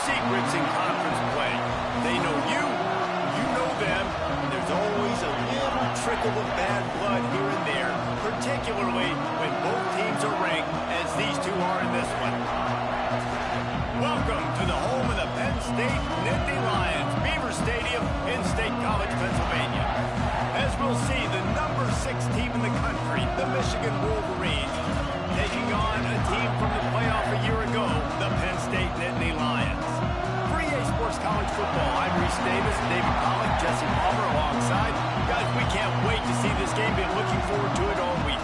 secrets in conference play. They know you, you know them, and there's always a little trickle of bad blood here and there, particularly when both teams are ranked, as these two are in this one. Welcome to the home of the Penn State Nittany Lions, Beaver Stadium in State College, Pennsylvania. As we'll see, the number 6 team in the country, the Michigan Wolverines, taking on a team from the playoff a year ago, the Penn State Nittany Lions. For EA Sports College Football, I'm Reese Davis, David Pollock, Jesse Palmer alongside. Guys, we can't wait to see this game. Been looking forward to it all week.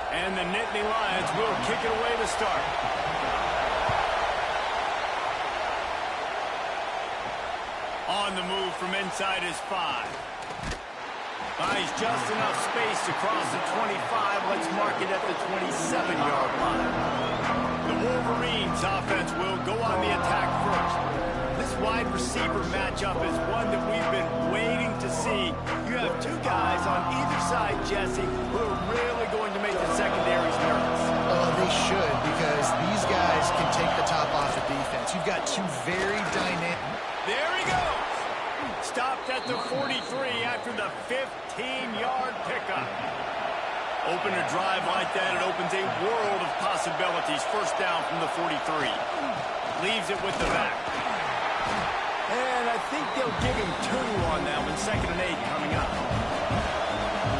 And the Nittany Lions will kick it away to start. On the move from inside his 5. Buys just enough space to cross the 25. Let's mark it at the 27-yard line. The Wolverines offense will go on the attack first. This wide receiver matchup is one that we've been waiting to see. You have two guys on either side, Jesse, who are really going to make the secondaries nervous. Oh, they should, because these guys can take the top off the defense. You've got two very dynamic... There he goes! Stopped at the 43 after the 15-yard pickup. Open a drive like that, it opens a world of possibilities. First down from the 43. Leaves it with the back. And I think they'll give him 2 on that one. 2nd and 8 coming up.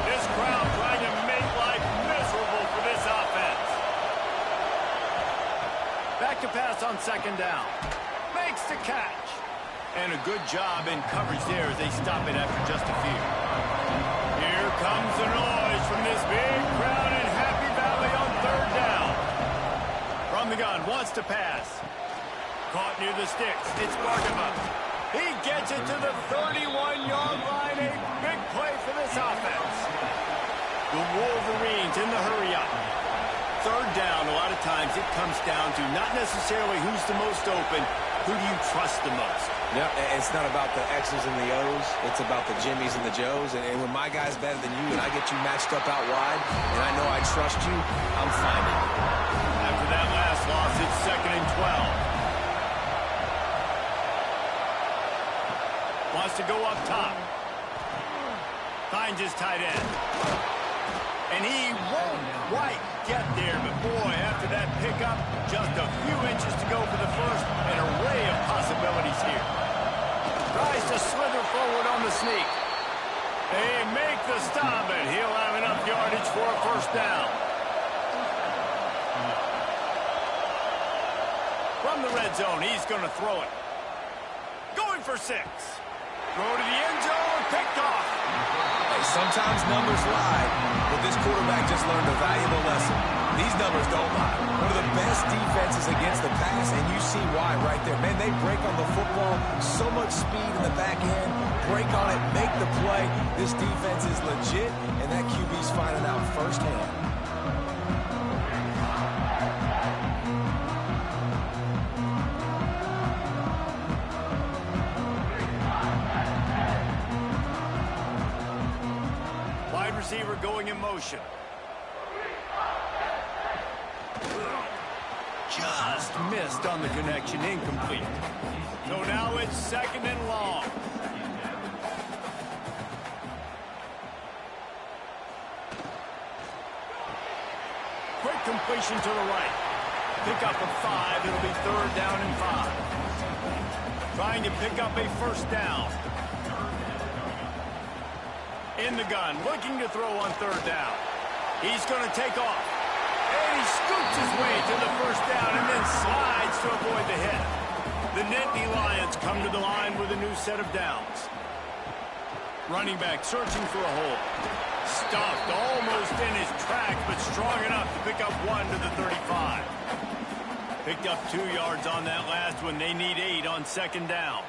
This crowd trying to make life miserable for this offense. Back to pass on 2nd down. Makes the catch. And a good job in coverage there as they stop it after just a few. Here comes the noise from this big crowd in Happy Valley on 3rd down. From the gun, wants to pass. Caught near the sticks. It's Barkova. He gets it to the 31-yard line. A big play for this offense. The Wolverines in the hurry-up. 3rd down, a lot of times it comes down to not necessarily who's the most open, who do you trust the most? Yeah, it's not about the X's and the O's. It's about the Jimmies and the Joes. And when my guy's better than you and I get you matched up out wide and I know I trust you, I'm finding you. After that last loss, it's 2nd and 12. Wants to go up top. Finds his tight end. And he won't quite get there, but boy, after that pickup, just a few inches to go for the first. An array of possibilities here. Tries to slither forward on the sneak. They make the stop, and he'll have enough yardage for a first down. From the red zone, he's going to throw it. Going for 6. Throw to the end zone, picked off. Hey, sometimes numbers lie, but this quarterback just learned a valuable lesson. These numbers don't lie. One of the best defenses against the pass, and you see why right there. Man, they break on the football, so much speed in the back end, break on it, make the play. This defense is legit, and that QB's finding out firsthand. Receiver going in motion. Just missed on the connection, incomplete. So now it's 2nd and long. Quick completion to the right. Pick up a 5, it'll be 3rd down and 5. Trying to pick up a first down. In the gun, looking to throw on 3rd down. He's going to take off. And he scoops his way to the first down and then slides to avoid the hit. The Nittany Lions come to the line with a new set of downs. Running back searching for a hole. Stuffed almost in his tracks, but strong enough to pick up 1 to the 35. Picked up 2 yards on that last one. They need 8 on 2nd down.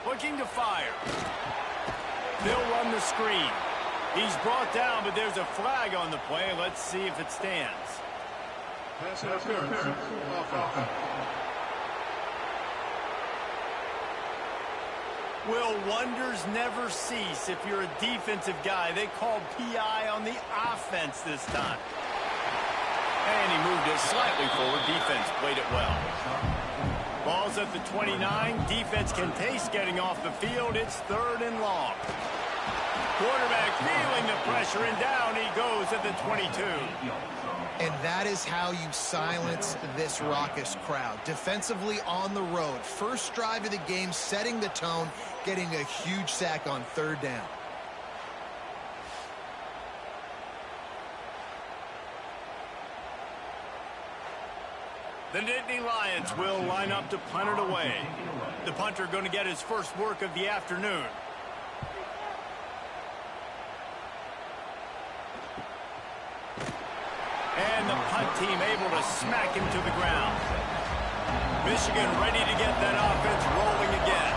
Looking to fire. They'll run the screen. He's brought down, but there's a flag on the play. Let's see if it stands. Pass interference. Offense. Will wonders never cease if you're a defensive guy. They called PI on the offense this time. And he moved it slightly forward. Defense played it well. Ball's at the 29. Defense can taste getting off the field. It's 3rd and long. Quarterback feeling the pressure, and down he goes at the 22. And that is how you silence this raucous crowd. Defensively on the road. First drive of the game, setting the tone, getting a huge sack on 3rd down. The Nittany Lions will line up to punt it away. The punter going to get his first work of the afternoon. And the punt team able to smack him to the ground. Michigan ready to get that offense rolling again.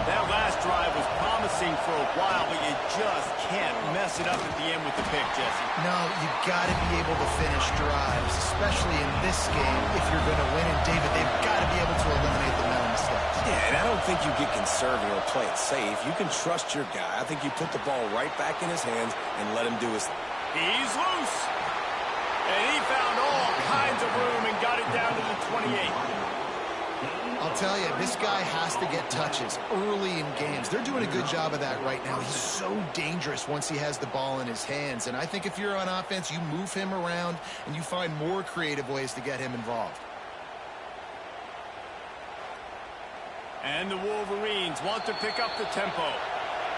That last drive was promising for a while, but you just can't mess it up at the end with the pick, Jesse. No, you've got to be able to finish drives, especially in this game if you're going to win. And, David, they've got to be able to eliminate the mental mistakes. Yeah, and I don't think you get conservative or play it safe. You can trust your guy. I think you put the ball right back in his hands and let him do his thing. He's loose. And he found all kinds of room and got it down to the 28. I'll tell you, this guy has to get touches early in games. They're doing a good job of that right now. He's so dangerous once he has the ball in his hands. And I think if you're on offense, you move him around and you find more creative ways to get him involved. And the Wolverines want to pick up the tempo.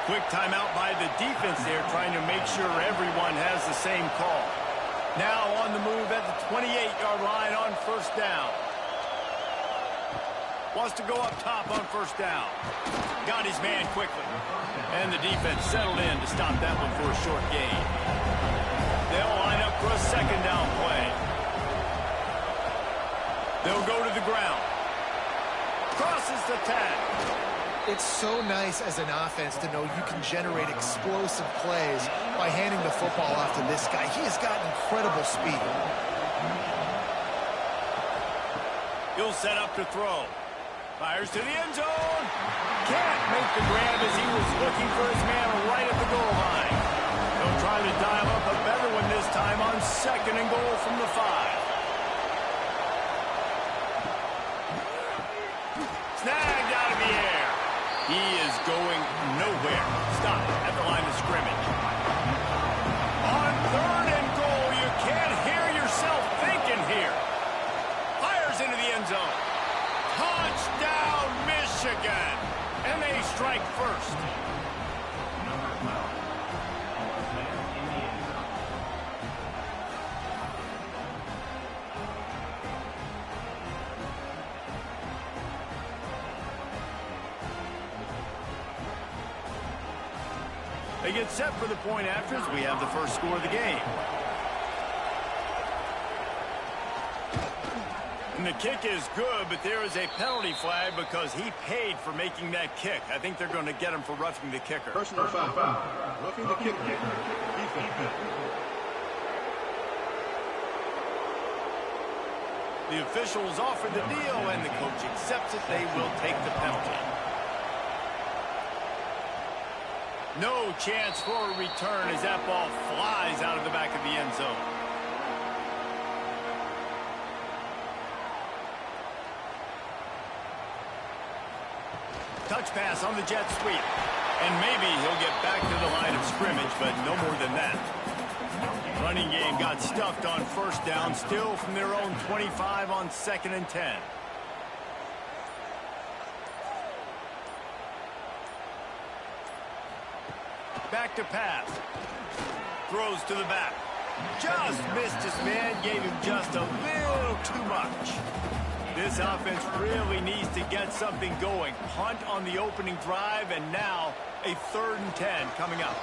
Quick timeout by the defense there, trying to make sure everyone has the same call. Now on the move at the 28-yard line on 1st down. Wants to go up top on 1st down. Got his man quickly. And the defense settled in to stop that one for a short gain. They'll line up for a 2nd down play. They'll go to the ground. Crosses the tag. It's so nice as an offense to know you can generate explosive plays by handing the football off to this guy. He has got incredible speed. He'll set up to throw. Fires to the end zone. Can't make the grab as he was looking for his man right at the goal line. He'll try to dial up a better one this time on 2nd and goal from the 5. Snagged out of the air. He is going nowhere. Stop at the line of scrimmage. On 3rd and goal, you can't hear yourself thinking here. Fires into the end zone. Touchdown, Michigan! And they strike first. They get set for the point after as we have the first score of the game. And the kick is good, but there is a penalty flag because he paid for making that kick. I think they're going to get him for roughing the kicker. Personal foul. Roughing the kicker. Defense. The officials offer the deal, and the coach accepts it. They will take the penalty. No chance for a return as that ball flies out of the back of the end zone. Touch pass on the jet sweep. And maybe he'll get back to the line of scrimmage, but no more than that. Running game got stuffed on 1st down, still from their own 25 on 2nd and 10. Back to pass. Throws to the back. Just missed his man, gave him just a little too much. This offense really needs to get something going. Punt on the opening drive, and now a 3rd and 10 coming up.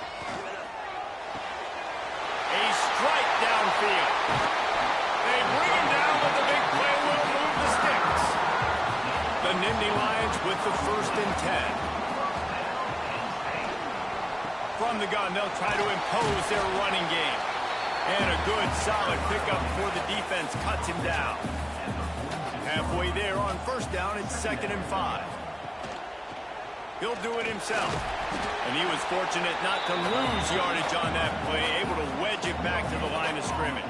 A strike downfield. They bring him down, but the big play will move the sticks. The Nittany Lions with the 1st and 10. From the gun, they'll try to impose their running game. And a good, solid pickup before the defense cuts him down. Halfway there on first down, it's 2nd and 5. He'll do it himself. And he was fortunate not to lose yardage on that play, able to wedge it back to the line of scrimmage.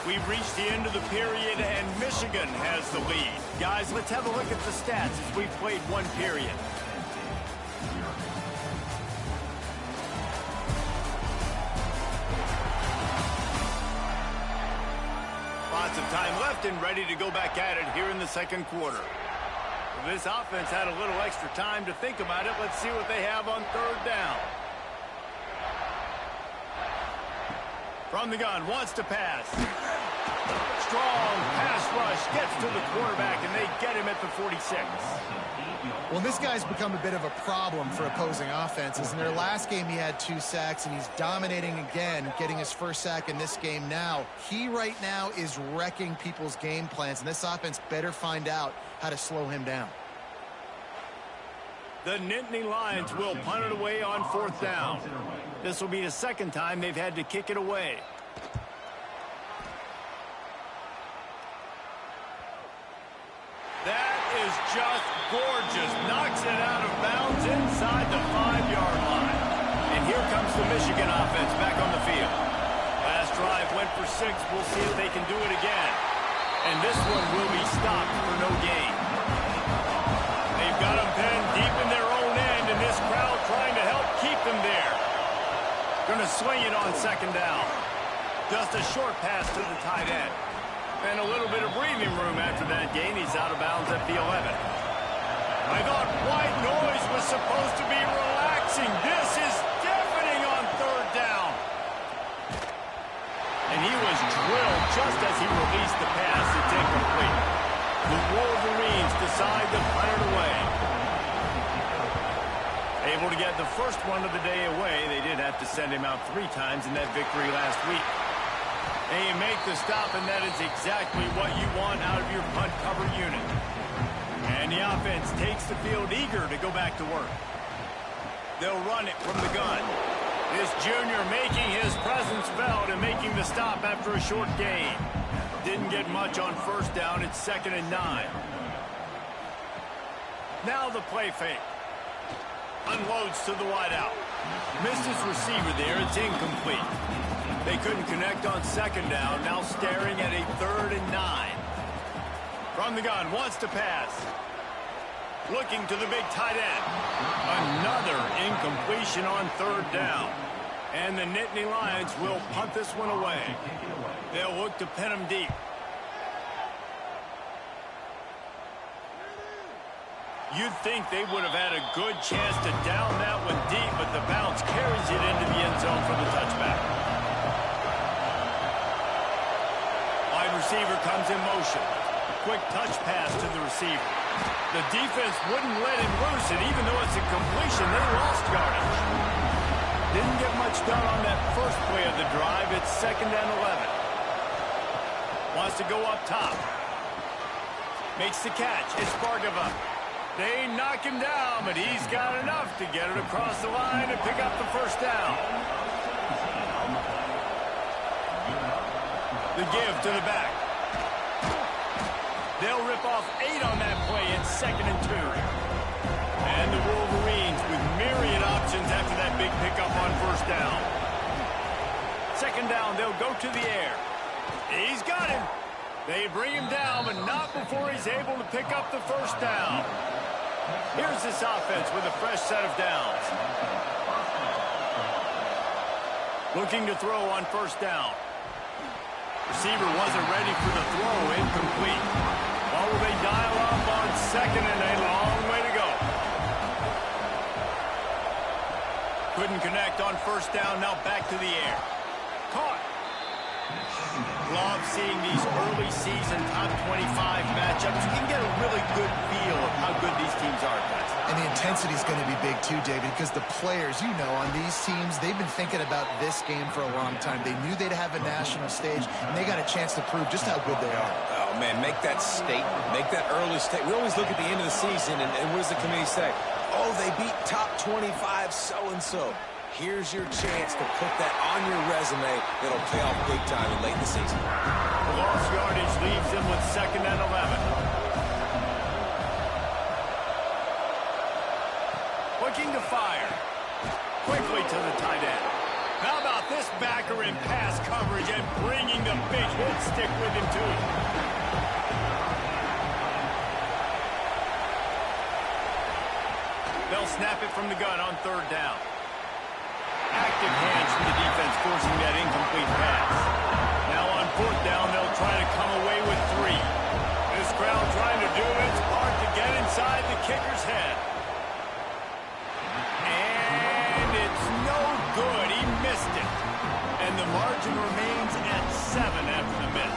We've reached the end of the period, and Michigan has the lead. Guys, let's have a look at the stats as we've played one period. Lots of time left and ready to go back at it here in the second quarter. This offense had a little extra time to think about it. Let's see what they have on 3rd down. From the gun, wants to pass. Strong pass rush, gets to the quarterback, and they get him at the 46. Well, this guy's become a bit of a problem for opposing offenses. In their last game, he had 2 sacks, and he's dominating again, getting his first sack in this game now. He right now is wrecking people's game plans, and this offense better find out how to slow him down. The Nittany Lions will punt it away on 4th down. This will be the 2nd time they've had to kick it away. That is just gorgeous. Knocks it out of bounds inside the 5-yard line. And here comes the Michigan offense back on the field. Last drive went for 6. We'll see if they can do it again. And this one will be stopped for no gain. They've got them pinned deep in their own end, and this crowd trying to help keep them there. Going to swing it on 2nd down. Just a short pass to the tight end. And a little bit of breathing room after that gain. He's out of bounds at the 11. I thought white noise was supposed to be relaxing. This is deafening on 3rd down. And he was drilled just as he released the pass. It's incomplete. The Wolverines decide to punt it away. Able to get the first one of the day away. They did have to send him out 3 times in that victory last week. They make the stop, and that is exactly what you want out of your punt cover unit. And the offense takes the field eager to go back to work. They'll run it from the gun. This junior making his presence felt and making the stop after a short gain. Didn't get much on 1st down. It's 2nd and 9. Now the play fake. Unloads to the wideout. Missed his receiver there. It's incomplete. They couldn't connect on 2nd down. Now staring at a 3rd and 9. From the gun, wants to pass. Looking to the big tight end. Another incompletion on 3rd down. And the Nittany Lions will punt this one away. They'll look to pin him deep. You'd think they would have had a good chance to down that one deep, but the bounce carries it into the end zone for the touchback. Wide receiver comes in motion. Quick touch pass to the receiver. The defense wouldn't let him loose, and even though it's a completion, they lost yardage. Didn't get much done on that first play of the drive. It's 2nd and 11. Wants to go up top. Makes the catch. It's Bargava. They knock him down, but he's got enough to get it across the line and pick up the 1st down. The give to the back. They'll rip off 8 on that play. It's 2nd and 2. And the Wolverines with myriad options after that big pickup on 1st down. 2nd down, they'll go to the air. He's got him. They bring him down, but not before he's able to pick up the 1st down. Here's this offense with a fresh set of downs. Looking to throw on 1st down. Receiver wasn't ready for the throw. Incomplete. Well, will they dial up on 2nd and a long way to go? Couldn't connect on 1st down. Now back to the air. Caught. Love seeing these early season top 25 matchups. You can get a really good feel of how good these teams are, guys. And the intensity is going to be big too, David, because the players, you know, on these teams, they've been thinking about this game for a long time. They knew they'd have a national stage, and they got a chance to prove just how good they are. Oh, man, make that statement. Make that early statement. We always look at the end of the season, and what does the committee say? Oh, they beat top 25 so-and-so. Here's your chance to put that on your resume. It'll pay off big time late in the season. The lost yardage leaves them with 2nd and 11. Looking to fire. Quickly to the tight end. How about this backer in pass coverage and bringing the big hit stick with him, too? They'll snap it from the gun on 3rd down. Active hands from the defense forcing that incomplete pass. Now on 4th down, they'll try to come away with 3. This crowd trying to do its part to get inside the kicker's head. And it's no good. He missed it. And the margin remains at 7 after the miss.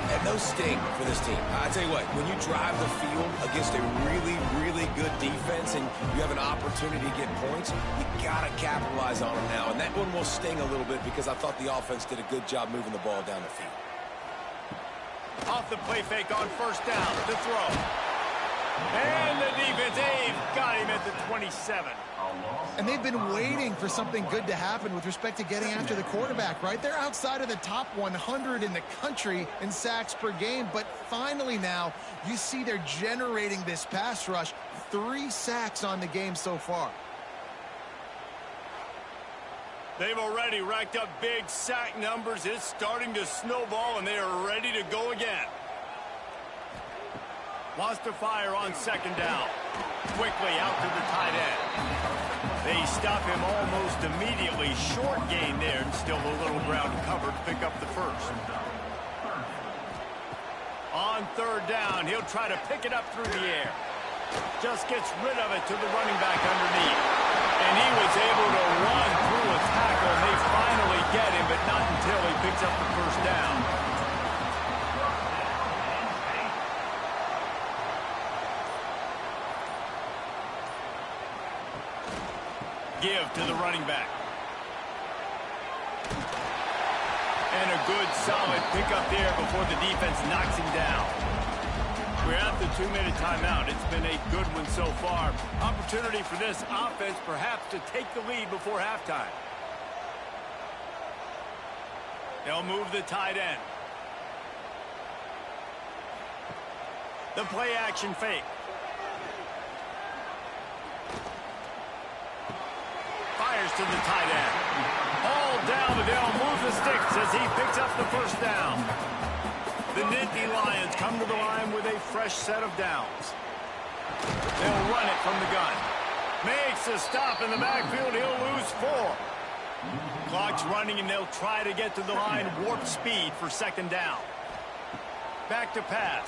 And no sting for this team. I tell you what, when you drive the field against a really, really good defense and you have an opportunity to get points, you got to capitalize on them now. And that one will sting a little bit because I thought the offense did a good job moving the ball down the field. Off the play fake on 1st down. The throw. And the defense, got him at the 27. And they've been waiting for something good to happen with respect to getting after the quarterback, right? They're outside of the top 100 in the country in sacks per game, but finally now you see they're generating this pass rush. 3 sacks on the game so far. They've already racked up big sack numbers. It's starting to snowball, and they are ready to go again. Wants to fire on 2nd down. Quickly out to the tight end. They stop him almost immediately. Short gain there, and still a little ground to cover to pick up the 1st. On 3rd down, he'll try to pick it up through the air. Just gets rid of it to the running back underneath. And he was able to run through a tackle, and they finally get him, but not until he picks up the 1st down. Give to the running back. And a good, solid pickup there before the defense knocks him down. We're at the 2-minute timeout. It's been a good one so far. Opportunity for this offense perhaps to take the lead before halftime. They'll move the tight end. The play action fake. Fires to the tight end. All down, but they'll move the sticks as he picks up the 1st down. The Nittany Lions come to the line with a fresh set of downs. They'll run it from the gun. Makes a stop in the backfield. He'll lose 4. Clock's running, and they'll try to get to the line warp speed for 2nd down. Back to pass.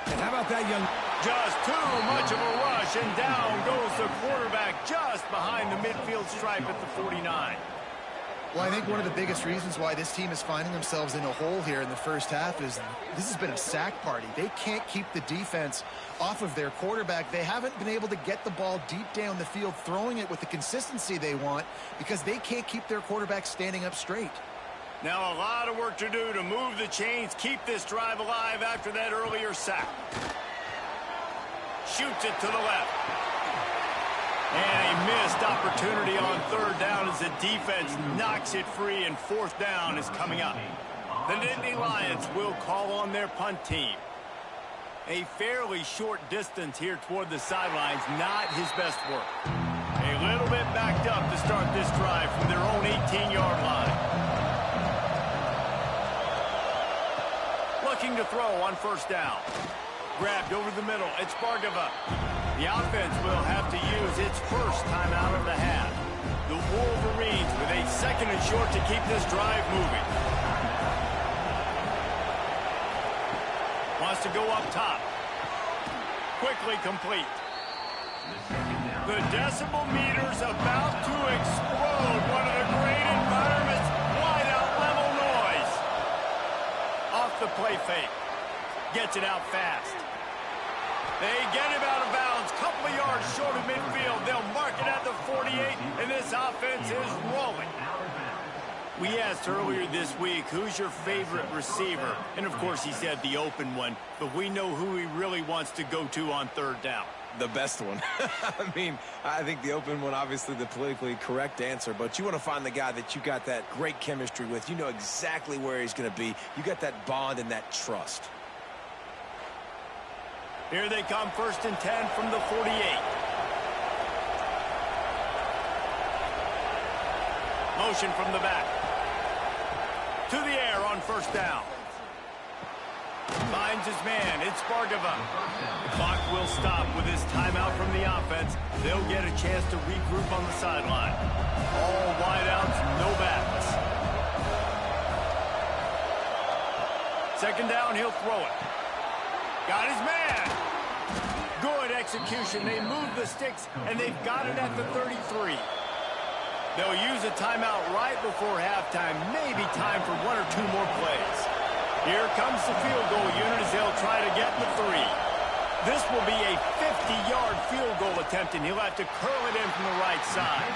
And how about that, young... Just too much of a rush, and down goes the quarterback just behind the midfield stripe at the 49. Well, I think one of the biggest reasons why this team is finding themselves in a hole here in the first half is this has been a sack party. They can't keep the defense off of their quarterback. They haven't been able to get the ball deep down the field, throwing it with the consistency they want because they can't keep their quarterback standing up straight. Now a lot of work to do to move the chains, keep this drive alive after that earlier sack. Shoots it to the left. And a missed opportunity on 3rd down as the defense knocks it free, and 4th down is coming up. The Nittany Lions will call on their punt team. A fairly short distance here toward the sidelines, not his best work. A little bit backed up to start this drive from their own 18-yard line. Looking to throw on 1st down. Grabbed over the middle. It's Bargava. The offense will have to use its 1st timeout of the half. The Wolverines with a 2nd and short to keep this drive moving. Wants to go up top. Quickly complete. The decibel meter's about to explode. One of the great environments. Wide out level noise. Off the play fake. Gets it out fast. They get him out of bounds. Couple of yards short of midfield. They'll mark it at the 48, and this offense is rolling. We asked earlier this week, who's your favorite receiver? And, of course, he said the open one. But we know who he really wants to go to on third down. The best one. I mean, I think the open one, obviously the politically correct answer, but you want to find the guy that you got that great chemistry with. You know exactly where he's going to be. You got that bond and that trust. Here they come, 1st and 10 from the 48. Motion from the back. To the air on 1st down. Finds his man. It's Bargava. The clock will stop with this timeout from the offense. They'll get a chance to regroup on the sideline. All wideouts, no backs. 2nd down, he'll throw it. Got his man. Good execution. They move the sticks, and they've got it at the 33. They'll use a timeout right before halftime. Maybe time for 1 or 2 more plays. Here comes the field goal unit as they'll try to get the 3. This will be a 50-yard field goal attempt, and he'll have to curl it in from the right side.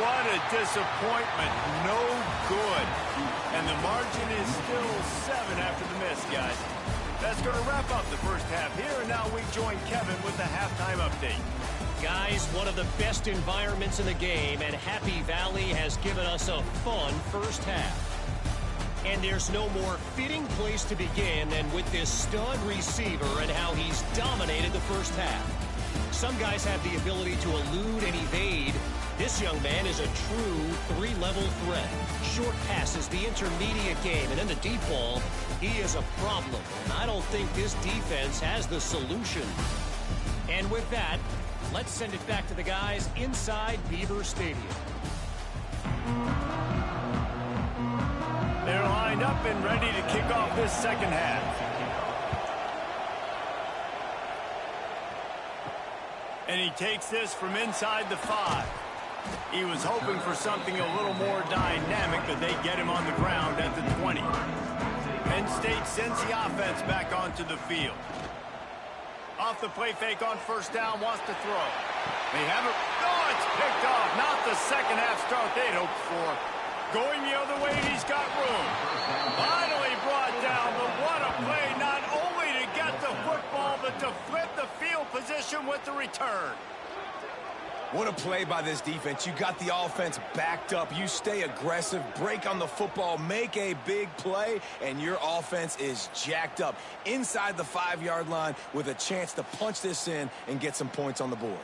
What a disappointment. No good. And the margin is still 7 after the miss, guys. That's going to wrap up the first half here, and now we join Kevin with the halftime update. Guys, one of the best environments in the game, and Happy Valley has given us a fun first half. And there's no more fitting place to begin than with this stud receiver and how he's dominated the first half. Some guys have the ability to elude and evade. This young man is a true 3-level threat. Short passes, the intermediate game, and then the deep ball, he is a problem. And I don't think this defense has the solution. And with that, let's send it back to the guys inside Beaver Stadium. They're lined up and ready to kick off this second half. And he takes this from inside the 5. He was hoping for something a little more dynamic, but they get him on the ground at the 20. Penn State sends the offense back onto the field. Off the play fake on 1st down, wants to throw. They have it. Oh, it's picked off. Not the second half start they'd hoped for. Going the other way, he's got room. Finally brought down, but what a play, not only to get the football, but to flip the field position with the return. What a play by this defense. You got the offense backed up. You stay aggressive, break on the football, make a big play, and your offense is jacked up inside the 5-yard line with a chance to punch this in and get some points on the board.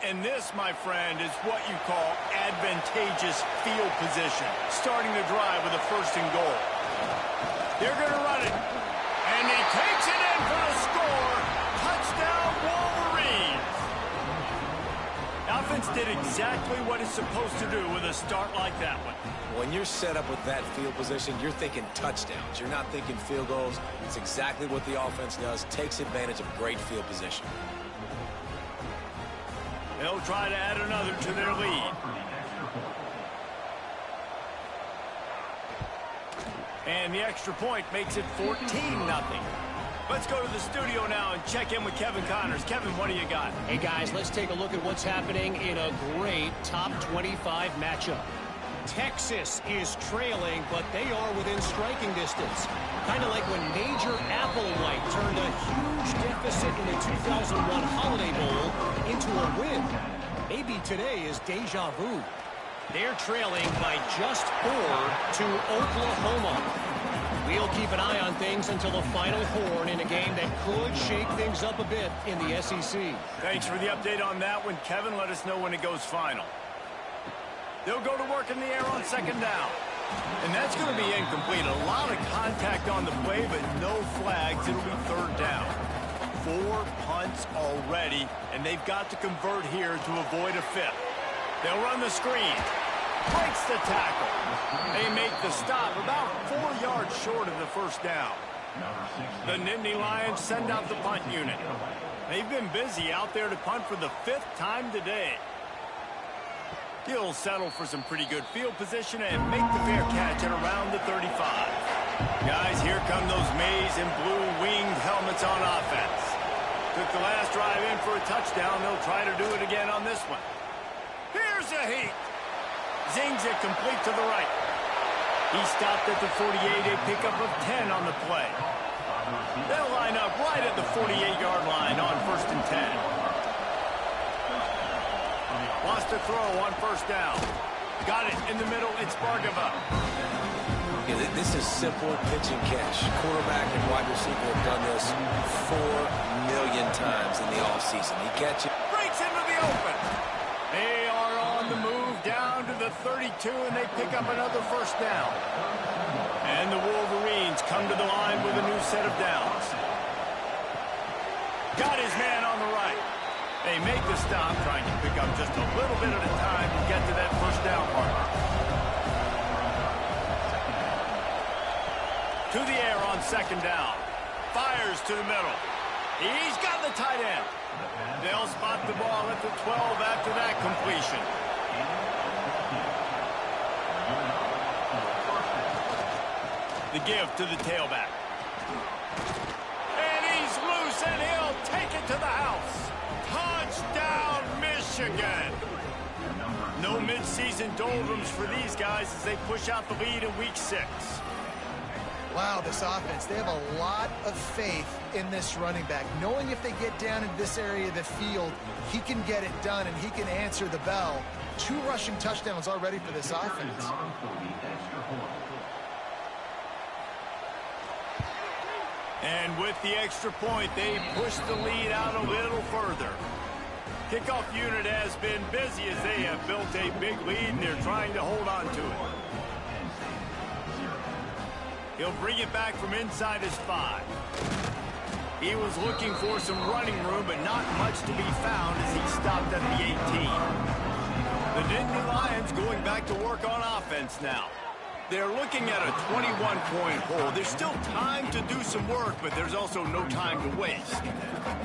And this, my friend, is what you call advantageous field position. Starting the drive with a 1st and goal. They're going to run it. And he takes it in for the score. Touchdown, Wolverines. Offense did exactly what it's supposed to do with a start like that one. When you're set up with that field position, you're thinking touchdowns. You're not thinking field goals. It's exactly what the offense does. Takes advantage of great field position. They'll try to add another to their lead. And the extra point makes it 14-0. Let's go to the studio now and check in with Kevin Connors. Kevin, what do you got? Hey, guys, let's take a look at what's happening in a great top 25 matchup. Texas is trailing, but they are within striking distance. Kind of like when Major Applewhite turned a huge deficit in the 2001 Holiday Bowl into a win. Maybe today is deja vu. They're trailing by just 4 to Oklahoma. We'll keep an eye on things until the final horn in a game that could shake things up a bit in the SEC. Thanks for the update on that one, Kevin. Let us know when it goes final. They'll go to work in the air on 2nd down. And that's going to be incomplete. A lot of contact on the play, but no flags. It'll be 3rd down. 4 punts already, and they've got to convert here to avoid a 5th. They'll run the screen. Breaks the tackle. They make the stop about 4 yards short of the 1st down. The Nittany Lions send out the punt unit. They've been busy out there to punt for the 5th time today. He'll settle for some pretty good field position and make the fair catch at around the 35. Guys, here come those maize and blue winged helmets on offense. Took the last drive in for a touchdown. They'll try to do it again on this one. Here's a heat. Zings it complete to the right. He stopped at the 48, a pickup of 10 on the play. They'll line up right at the 48-yard line on 1st and 10. Wants to throw on 1st down. Got it in the middle. It's Bargava. Yeah, this is simple pitch and catch. Quarterback and wide receiver have done this 4 million times in the offseason. He catches. Breaks into the open. They are on the move down to the 32, and they pick up another 1st down. And the Wolverines come to the line with a new set of downs. Got his man on the right. They make the stop, trying to pick up just a little bit at a time to get to that 1st down mark. To the air on 2nd down. Fires to the middle. He's got the tight end. They'll spot the ball at the 12 after that completion. The give to the tailback. And he's loose, and he'll take it to the house. Touchdown, Michigan. No midseason doldrums for these guys as they push out the lead in week 6. Wow, this offense, they have a lot of faith in this running back, knowing if they get down into this area of the field, he can get it done and he can answer the bell. 2 rushing touchdowns already for this offense. And with the extra point, they push the lead out a little further. Kickoff unit has been busy as they have built a big lead and they're trying to hold on to it. He'll bring it back from inside his 5. He was looking for some running room, but not much to be found as he stopped at the 18. The Nittany Lions going back to work on offense now. They're looking at a 21-point hole. There's still time to do some work, but there's also no time to waste.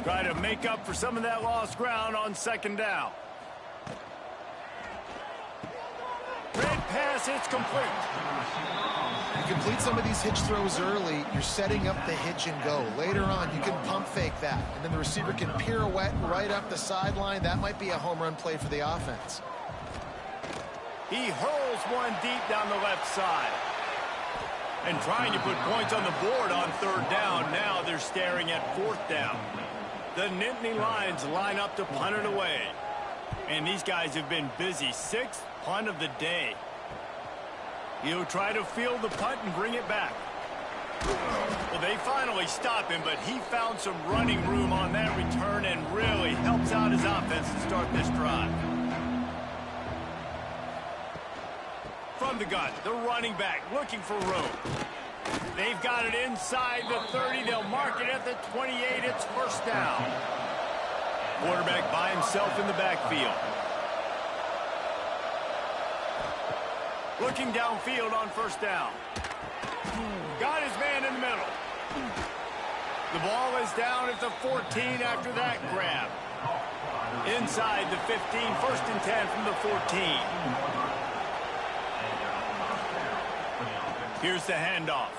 Try to make up for some of that lost ground on 2nd down. Red pass, it's complete. You complete some of these hitch throws early, you're setting up the hitch and go. Later on, you can pump fake that, and then the receiver can pirouette right up the sideline. That might be a home run play for the offense. He hurls one deep down the left side. And trying to put points on the board on 3rd down. Now they're staring at 4th down. The Nittany Lions line up to punt it away. And these guys have been busy. 6th punt of the day. He'll try to field the punt and bring it back. Well, they finally stop him, but he found some running room on that return and really helps out his offense to start this drive. From the gun, the running back looking for room. They've got it inside the 30. They'll mark it at the 28. It's 1st down. Quarterback by himself in the backfield. Looking downfield on 1st down. Got his man in the middle. The ball is down at the 14 after that grab. Inside the 15, 1st and 10 from the 14. Here's the handoff.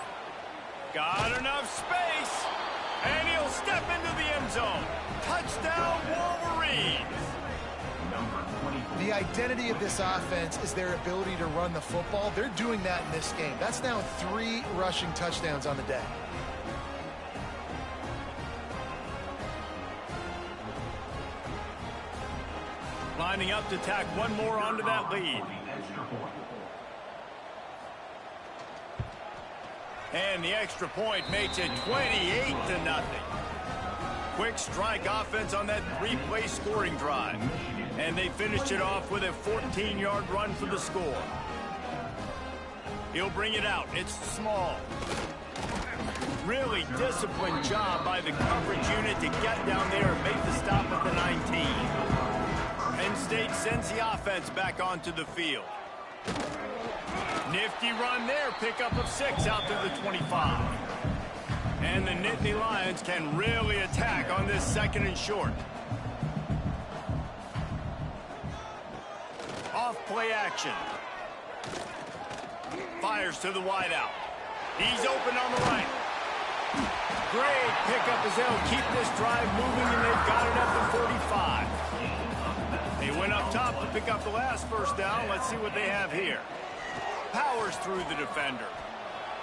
Got enough space. And he'll step into the end zone. Touchdown, Wolverines. The identity of this offense is their ability to run the football. They're doing that in this game. That's now 3 rushing touchdowns on the day. Lining up to tack one more onto that lead. And the extra point makes it 28-0. Quick strike offense on that 3-play scoring drive. And they finished it off with a 14-yard run for the score. He'll bring it out. It's small. Really disciplined job by the coverage unit to get down there and make the stop at the 19. Penn State sends the offense back onto the field. Nifty run there, pickup of 6 out to the 25. And the Nittany Lions can really attack on this 2nd and short. Off play action. Fires to the wideout. He's open on the right. Great pickup as they'll keep this drive moving, and they've got it up to 45. They went up top to pick up the last first down. Let's see what they have here. Powers through the defender.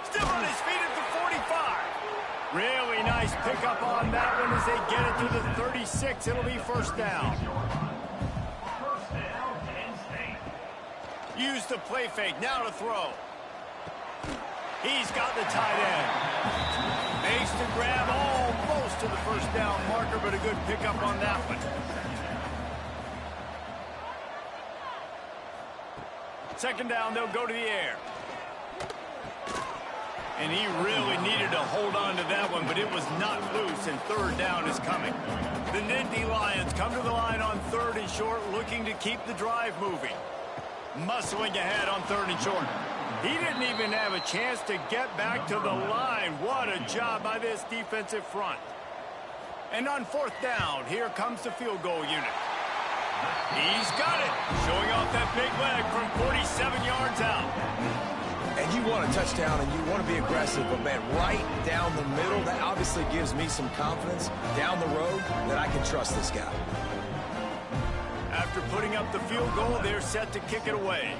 Still on his feet at the 45. Really nice pickup on that one as they get it to the 36. It'll be first down. Use the play fake. Now to throw. He's got the tight end. Makes the grab almost to the first down marker, but a good pickup on that one. Second down, they'll go to the air. And he really needed to hold on to that one, but it was not loose, and third down is coming. The Nittany Lions come to the line on third and short, looking to keep the drive moving. Muscling ahead on third and short. He didn't even have a chance to get back to the line. What a job by this defensive front. And on fourth down, here comes the field goal unit. He's got it, showing off that big leg from 47 yards out. And you want a touchdown and you want to be aggressive, but man, right down the middle, that obviously gives me some confidence down the road that I can trust this guy. After putting up the field goal, they're set to kick it away.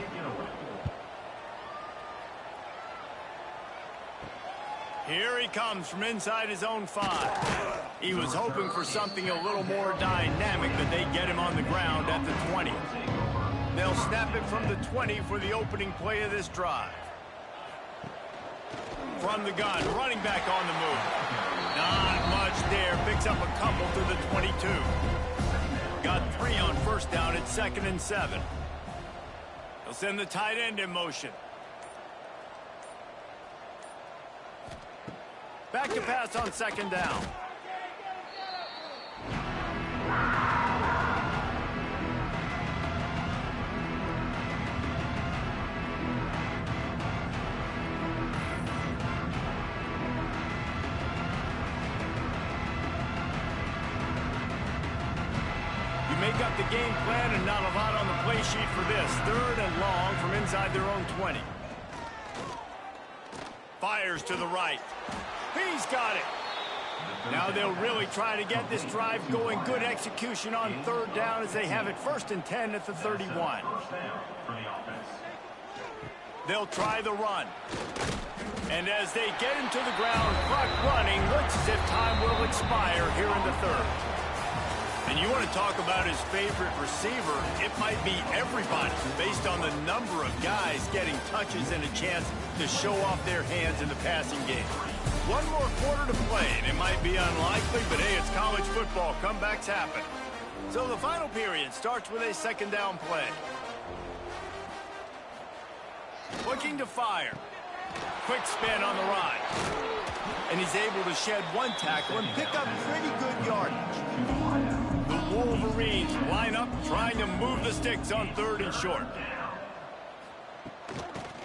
Here he comes from inside his own 5. He was hoping for something a little more dynamic, but they get him on the ground at the 20. They'll snap it from the 20 for the opening play of this drive. From the gun, running back on the move. Not much there. Picks up a couple to the 22. Got 3 on first down at 2nd and 7. They'll send the tight end in motion. Back to pass on second down. Make up the game plan and not a lot on the play sheet for this. Third and long from inside their own 20. Fires to the right. He's got it. Now they'll really try to get this drive going. Good execution on third down as they have it 1st and 10 at the 31. They'll try the run. And as they get him to the ground, clock running, looks as if time will expire here in the third. And you want to talk about his favorite receiver, it might be everybody based on the number of guys getting touches and a chance to show off their hands in the passing game. One more quarter to play, and it might be unlikely, but hey, it's college football. Comebacks happen. So the final period starts with a second down play. Looking to fire. Quick spin on the ride. And he's able to shed one tackle and pick up pretty good yardage. The Wolverines line up, trying to move the sticks on third and short.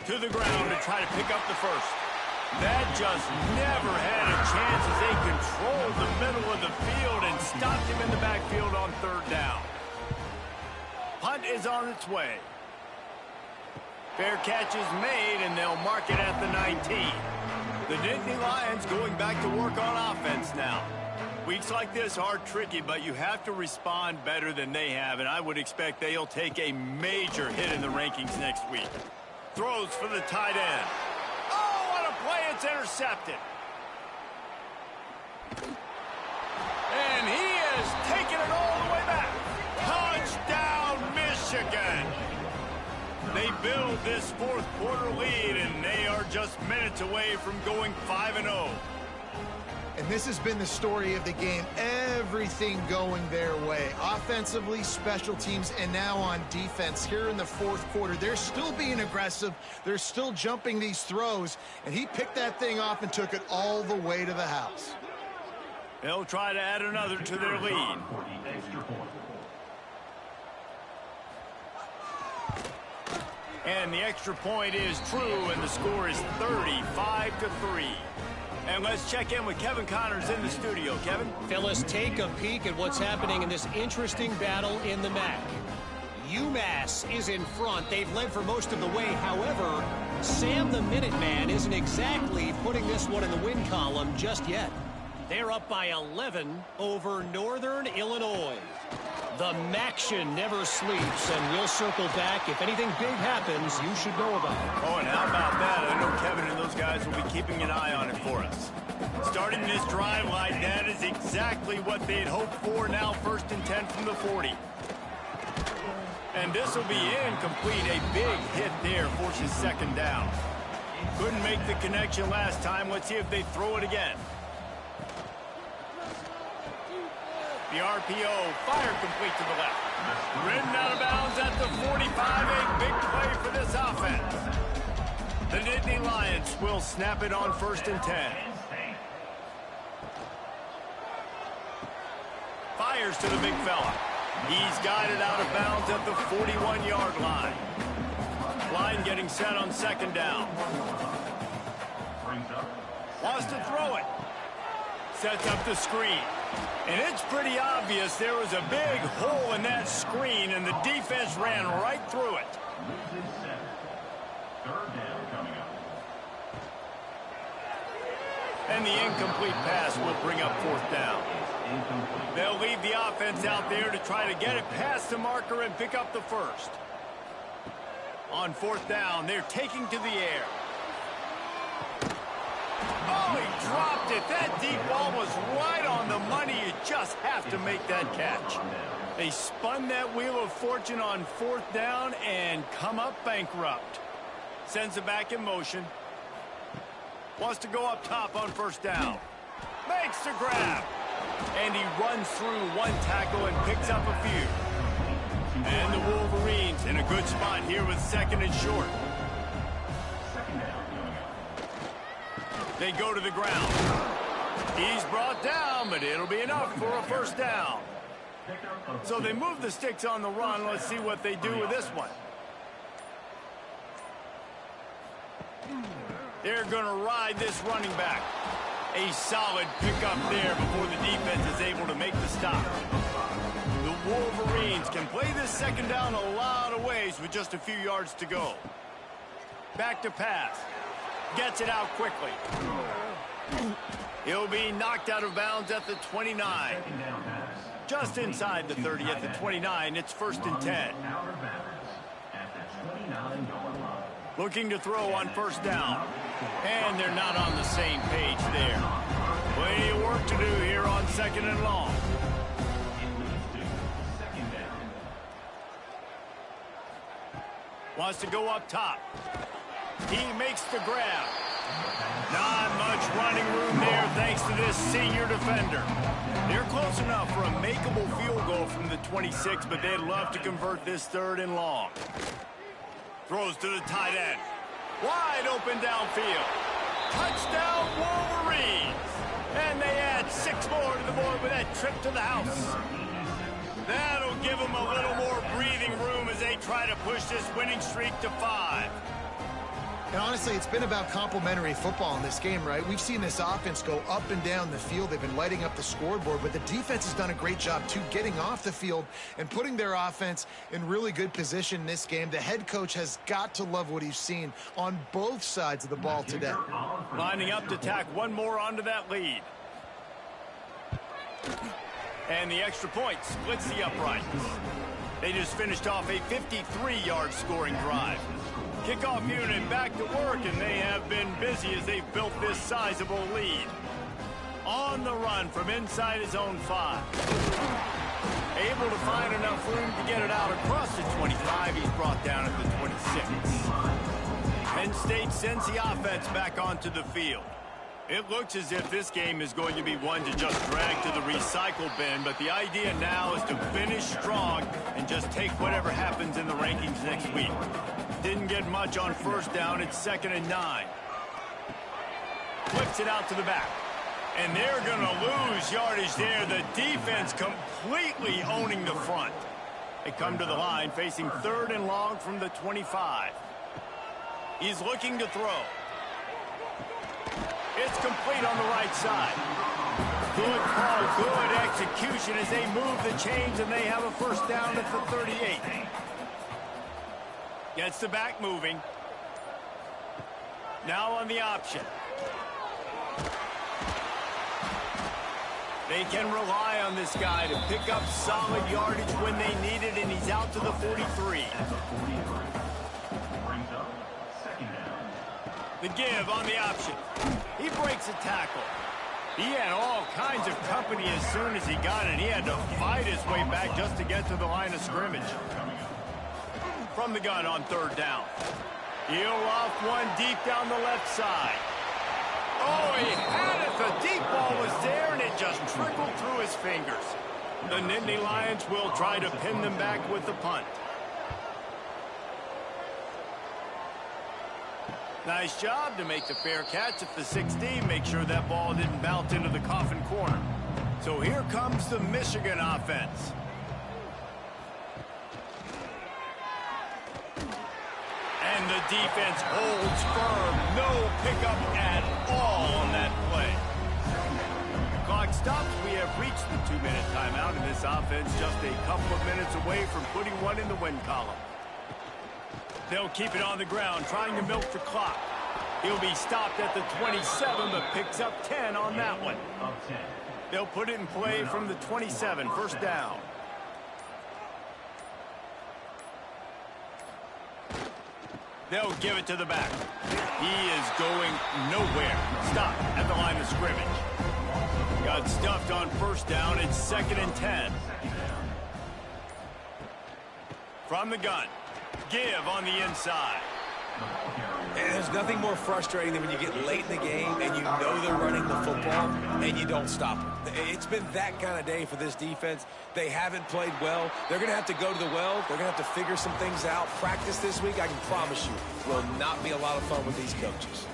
To the ground to try to pick up the first. That just never had a chance as they controlled the middle of the field and stopped him in the backfield on third down. Punt is on its way. Fair catch is made, and they'll mark it at the 19. The Nittany Lions going back to work on offense now. Weeks like this are tricky, but you have to respond better than they have, and I would expect they'll take a major hit in the rankings next week. Throws for the tight end. Oh, what a play. It's intercepted. And he is taking it all the way back. Touchdown, Michigan. They build this fourth quarter lead, and they are just minutes away from going 5-0. And this has been the story of the game. Everything going their way. Offensively, special teams, and now on defense here in the fourth quarter. They're still being aggressive. They're still jumping these throws. And he picked that thing off and took it all the way to the house. They'll try to add another to their lead. And the extra point is true, and the score is 35-3. And let's check in with Kevin Connors in the studio. Kevin? Fellas, take a peek at what's happening in this interesting battle in the MAC. UMass is in front. They've led for most of the way. However, Sam the Minuteman isn't exactly putting this one in the win column just yet. They're up by 11 over Northern Illinois. The Maction never sleeps, and we'll circle back. If anything big happens, you should know about it. Oh, and how about that? I know Kevin and those guys will be keeping an eye on it for us. Starting this drive like that is exactly what they'd hoped for. Now 1st and 10 from the 40. And this will be incomplete. A big hit there forces 2nd down. Couldn't make the connection last time. Let's see if they throw it again. The RPO, fire complete to the left. Ridden out of bounds at the 45. A big play for this offense. The Nittany Lions will snap it on 1st and 10. Fires to the big fella. He's guided out of bounds at the 41-yard line. Line getting set on 2nd down. Wants to throw it. Sets up the screen. And it's pretty obvious there was a big hole in that screen, and the defense ran right through it. And the incomplete pass will bring up 4th down. They'll leave the offense out there to try to get it past the marker and pick up the 1st. On 4th down, they're taking to the air. Oh, he dropped it. That deep ball was right on the money. You just have to make that catch. They spun that wheel of fortune on 4th down and come up bankrupt. Sends it back in motion. Wants to go up top on 1st down. Makes the grab. And he runs through one tackle and picks up a few. And the Wolverines in a good spot here with 2nd and short. They go to the ground. He's brought down, but it'll be enough for a 1st down. So they move the sticks on the run. Let's see what they do with this one. They're going to ride this running back. A solid pickup there before the defense is able to make the stop. The Wolverines can play this 2nd down a lot of ways with just a few yards to go. Back to pass. Gets it out quickly. He'll be knocked out of bounds at the 29. Just inside the 30 at the 29. It's 1st and 10. Looking to throw on 1st down. And they're not on the same page there. Plenty of work to do here on 2nd and long. Wants to go up top. He makes the grab. Not much running room there thanks to this senior defender. They're close enough for a makeable field goal from the 26, but they'd love to convert this 3rd and long. Throws to the tight end. Wide open downfield. Touchdown Wolverines. And they add 6 more to the board with that trip to the house. That'll give them a little more breathing room as they try to push this winning streak to 5. And honestly, it's been about complementary football in this game, right? We've seen this offense go up and down the field. They've been lighting up the scoreboard, but the defense has done a great job, too, getting off the field and putting their offense in really good position in this game. The head coach has got to love what he's seen on both sides of the ball today. Lining up to tack one more onto that lead. And the extra point splits the uprights. They just finished off a 53-yard scoring drive. Kickoff unit back to work, and they have been busy as they've built this sizable lead. On the run from inside his own 5. Able to find enough room to get it out across the 25. He's brought down at the 26. Penn State sends the offense back onto the field. It looks as if this game is going to be one to just drag to the recycle bin, but the idea now is to finish strong and just take whatever happens in the rankings next week. Didn't get much on 1st down. It's 2nd and 9. Flips it out to the back. And they're going to lose yardage there. The defense completely owning the front. They come to the line facing 3rd and long from the 25. He's looking to throw. It's complete on the right side. Good call, good execution as they move the chains, and they have a 1st down at the 38. Gets the back moving. Now on the option. They can rely on this guy to pick up solid yardage when they need it, and he's out to the 43. The give on the option. He breaks a tackle. He had all kinds of company as soon as he got it. He had to fight his way back just to get to the line of scrimmage. From the gun on third down. He'll off one deep down the left side. Oh, he had it. The deep ball was there, and it just trickled through his fingers. The Nittany Lions will try to pin them back with the punt. Nice job to make the fair catch at the 16. Make sure that ball didn't bounce into the coffin corner. So here comes the Michigan offense. And the defense holds firm. No pickup at all on that play. The clock stops. We have reached the 2-minute timeout, and this offense just a couple of minutes away from putting one in the win column. They'll keep it on the ground, trying to milk the clock. He'll be stopped at the 27, but picks up 10 on that one. They'll put it in play from the 27, first down. They'll give it to the back. He is going nowhere. Stop at the line of scrimmage. Got stuffed on first down. It's 2nd and 10. From the gun. Give on the inside. And there's nothing more frustrating than when you get late in the game and you know they're running the football and you don't stop them. It's been that kind of day for this defense. They haven't played well. They're going to have to go to the well. They're going to have to figure some things out. Practice this week, I can promise you, will not be a lot of fun with these coaches.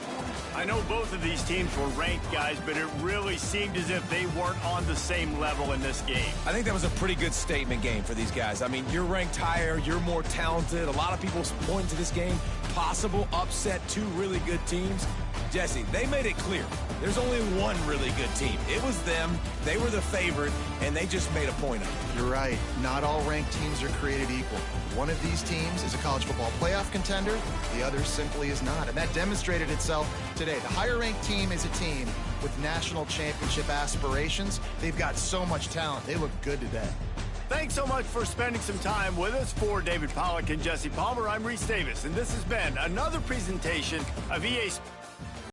I know both of these teams were ranked, guys, but it really seemed as if they weren't on the same level in this game. I think that was a pretty good statement game for these guys. I mean, you're ranked higher, you're more talented. A lot of people point to this game, possible upset, two really good teams. Jesse, they made it clear. There's only one really good team. It was them. They were the favorite, and they just made a point of it. You're right. Not all ranked teams are created equal. One of these teams is a college football playoff contender. The other simply is not. And that demonstrated itself today. The higher-ranked team is a team with national championship aspirations. They've got so much talent. They look good today. Thanks so much for spending some time with us. For David Pollack and Jesse Palmer, I'm Reese Davis, and this has been another presentation of EA Sports.